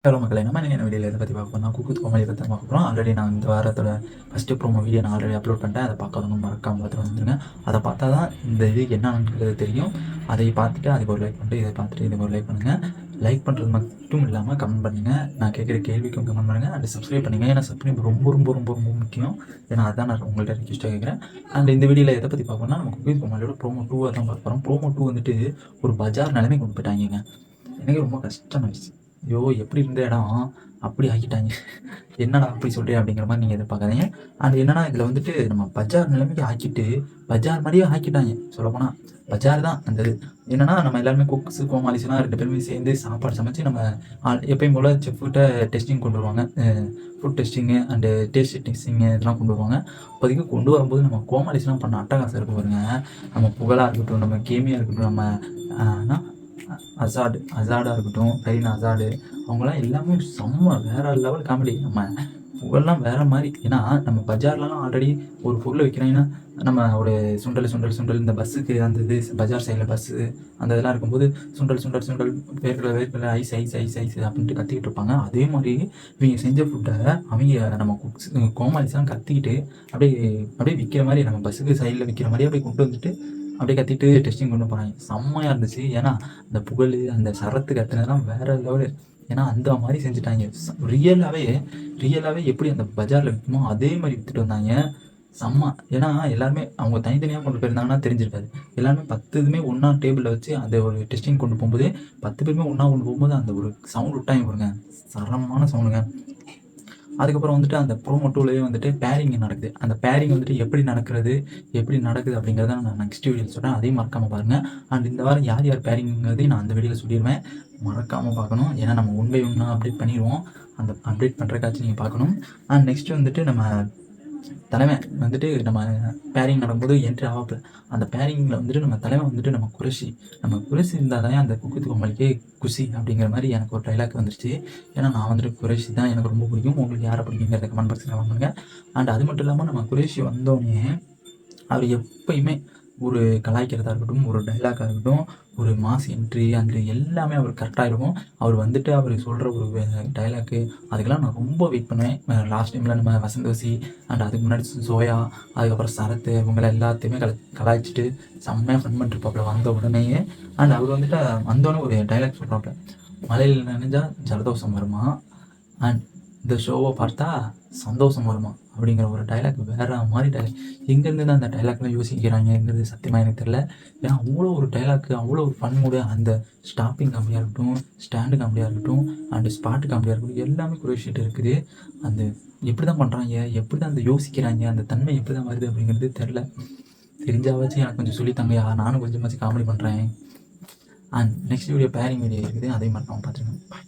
Hello மக்களே, நம்ம என்ன வீடியோவில் எதை பற்றி பார்க்க போறோம்னா, குக் வித் கோமாளி பற்றி தான் பார்க்க போகிறோம். ஆல்ரெடி நான் இந்த வாரத்தோட ஃபஸ்ட்டு ப்ரோமோ வீடியோ நான் ஆல்ரெடி அப்லோட் பண்ணிட்டேன். அதை பார்க்காதவங்க மறக்காம பார்த்துட்டு வந்துருங்க. அதை பார்த்தா தான் இந்த இது என்னங்கிறது தெரியும். அதை பார்த்துட்டு அதுக்கு ஒரு லைக் பண்ணிட்டு, இதை பார்த்துட்டு இதுக்கு ஒரு லைக் பண்ணுங்கள். லைக் பண்ணுறது மட்டும் இல்லாமல் கமெண்ட் பண்ணுங்கள். நான் கேட்குற கேள்விக்கும் கமெண்ட் பண்ணுங்கள். அண்ட் சப்ஸ்கிரைப் பண்ணுங்கள். ஏன்னா சப்ஸ்கிரைப் ரொம்ப ரொம்ப ரொம்ப ரொம்ப முக்கியம். ஏன்னா அதான் நான் உங்கள்கிட்ட ரிக்வெஸ்ட்டாக கேட்குறேன். அண்ட் இந்த வீடியோவில் எதை பற்றி பார்க்கணும்னா, நம்ம குக் வித் கோமாளியோட ப்ரோமோ 2 தான் பார்க்க போகிறோம். ப்ரோமோ 2 வந்துட்டு ஒரு பஜார் நிலைமை கொண்டு போயிட்டாங்க. எனக்கு ரொம்ப கஷ்டமாயிடுச்சு. ஐயோ, எப்படி இருந்த இடம் அப்படி ஆக்கிட்டாங்க. என்னடா அப்படி சொல்கிறேன் அப்படிங்கிற மாதிரி நீங்கள் எதிர்பார்க்காதீங்க. அது என்னன்னா, இதில் வந்துட்டு நம்ம பஜார் நிலைமைக்கு ஆக்கிட்டு பஜார் மாதிரியே ஆக்கிட்டாங்க. சொல்லப்போனால் பஜார் தான் அந்த இது. என்னன்னா, நம்ம எல்லாருமே குக்ஸு கோமாளிஸ்லாம் 2 பேருமே சேர்ந்து சாப்பாடு சமைச்சு நம்ம எப்பயும் போல் செஃப்கிட்ட டெஸ்டிங் கொண்டு வருவாங்க. Food testing and taste testing இதெல்லாம் கொண்டு வருவாங்க. அப்போதைக்கு கொண்டு வரும்போது நம்ம கோமாளிஸ்லாம் பண்ண அட்டகாசம் இருக்கும் பாருங்க. நம்ம புகழாக இருக்கட்டும், நம்ம கேமியாக இருக்கட்டும், நம்ம அசாடாக இருக்கட்டும், ஃபைன் அசாடு, அவங்களாம் எல்லாமே செம்ம வேறு லெவல் காமெடி. நம்ம புகழ்லாம் வேறு மாதிரி. ஏன்னா நம்ம பஜார்லலாம் ஆல்ரெடி ஒரு பொருளை விற்கிறாங்கன்னா, நம்ம ஒரு சுண்டல் இந்த பஸ்ஸுக்கு அந்த இது பஜார் சைடில் பஸ்ஸு அந்த இதெல்லாம் இருக்கும்போது சுண்டல் வேர்க்கடலை ஐஸ் அப்படின்ட்டு கத்திக்கிட்டு இருப்பாங்க. அதே மாதிரி இவங்க செஞ்ச ஃபுட்டை அவங்க நம்ம கோமாளிஸ்லாம் கத்திக்கிட்டு அப்படியே விற்கிற மாதிரி, நம்ம பஸ்ஸுக்கு சைடில் விற்கிற மாதிரி அப்படியே கொண்டு வந்துட்டு அப்படியே கத்திட்டு டெஸ்டிங் கொண்டு போகிறாங்க. செம்மையாக இருந்துச்சு. ஏன்னா அந்த புகழ் அந்த சரத்து கத்துனதெல்லாம் வேறு லெவலு. ஏன்னா அந்த மாதிரி செஞ்சுட்டாங்க. ரியலாகவே எப்படி அந்த பஜாரில் விற்குமோ அதே மாதிரி விற்றுட்டு வந்தாங்க. செம்ம. ஏன்னா எல்லாருமே அவங்க தனித்தனியாக கொண்டு போயிருந்தாங்கன்னா தெரிஞ்சிருக்காது. எல்லாருமே 10 இதுவுமே ஒன்றா டேபிளில் வச்சு அந்த ஒரு டெஸ்டிங் கொண்டு போகும்போது 10 பேருமே ஒன்றா கொண்டு போகும்போது அந்த ஒரு சவுண்ட் விட்டாங்க பாருங்க, சரமான சவுண்டுங்க. அதுக்கப்புறம் வந்துட்டு அந்த ப்ரோமோ 2லயே வந்துட்டு பேரிங் நடக்குது. அந்த பேரிங் வந்துட்டு எப்படி நடக்குது அப்படிங்கிறத நான் நெக்ஸ்ட் வீடியோவில் சொல்கிறேன். அதையும் மறக்காமல் பாருங்கள். அண்ட் இந்த வாரம் யார் யார் பேரிங்கிறதையும் நான் அந்த வீடியோவில் சொல்லிடுவேன். மறக்காமல் பார்க்கணும். ஏன்னா நம்ம ஒன் பை ஒன்னாக அப்டேட் பண்ணிடுவோம். அந்த அப்டேட் பண்ணுறக்காச்சும் நீங்கள் பார்க்கணும். அண்ட் நெக்ஸ்ட்டு வந்துட்டு நம்ம தலைமை வந்துட்டு நம்ம பேரிங் நடக்கும்போது என்ட்ரி ஆகல. அந்த பேரிங்கில் வந்துட்டு நம்ம தலைமை வந்துட்டு நம்ம குறைஷி இருந்தால் தானே அந்த குக் வித் கோமாளிக்கே குஷி அப்படிங்கிற மாதிரி எனக்கு ஒரு டைலாக் வந்துருச்சு. ஏன்னா நான் வந்துட்டு குறைஷி தான் எனக்கு ரொம்ப பிடிக்கும். உங்களுக்கு யாரை பிடிக்குங்கிறத கமெண்ட் பாக்ஸில் கமெண்ட் பண்ணுங்கள். அண்ட் அது மட்டும் இல்லாமல் நம்ம குறைஷி வந்தோடனே அவர் எப்பயுமே ஒரு கலாய்க்கிறதா இருக்கட்டும், ஒரு டைலாக்காக இருக்கட்டும், ஒரு மாஸ் என்ட்ரி அந்த எல்லாமே அவர் கரெக்டாக இருக்கும். அவர் வந்துட்டு அவர் சொல்கிற ஒரு டைலாக்கு அதுக்கெல்லாம் நான் ரொம்ப வெயிட் பண்ணுவேன். லாஸ்ட் டைமில் நம்ம வசந்தோசி அண்ட் அதுக்கு முன்னாடி சோயா, அதுக்கப்புறம் சரத்து, இவங்களை எல்லாத்தையுமே கலாய்ச்சிட்டு செம்மையாக ஃபன் பண்ணிருப்பாப்புல வந்த உடனேயே. அண்ட் அவர் வந்துட்டு வந்தோடனே ஒரு டைலாக் சொல்கிறாப்புல, மலையில் நினைஞ்சா ஜலதோஷம் வருமா, அண்ட் இந்த ஷோவை பார்த்தா சந்தோஷம் வருமா அப்படிங்கிற ஒரு டைலாக் வேறு மாதிரி டைலாக். எங்கேருந்து தான் அந்த டைலாக்லாம் யோசிக்கிறாங்கங்கிறது சத்தியமாக எனக்கு தெரியல. ஏன்னா அவ்வளோ ஒரு டைலாக்கு, அவ்வளோ ஒரு ஃபன் மூடு. அந்த ஸ்டாப்பிங் காமெடியாக இருக்கட்டும், ஸ்டாண்டு காமெடியாக இருக்கட்டும், அண்டு ஸ்பாட்டு காமெடியாக இருக்கட்டும், எல்லாமே குறைஷிட்டு இருக்குது. அந்த எப்படி தான் பண்ணுறாங்க, எப்படி தான் அந்த யோசிக்கிறாங்க, அந்த தன்மை எப்படி தான் வருது அப்படிங்கிறது தெரில. தெரிஞ்சாவாச்சும் எனக்கு கொஞ்சம் சொல்லித்தாங்கயா, நானும் கொஞ்சமாச்சும் காமெடி பண்ணுறேன். அண்ட் நெக்ஸ்ட் வீடியோ பேரிங் வீடியோ இருக்குது, அதையும் மறக்காமல் பார்த்துருங்க. பாய்.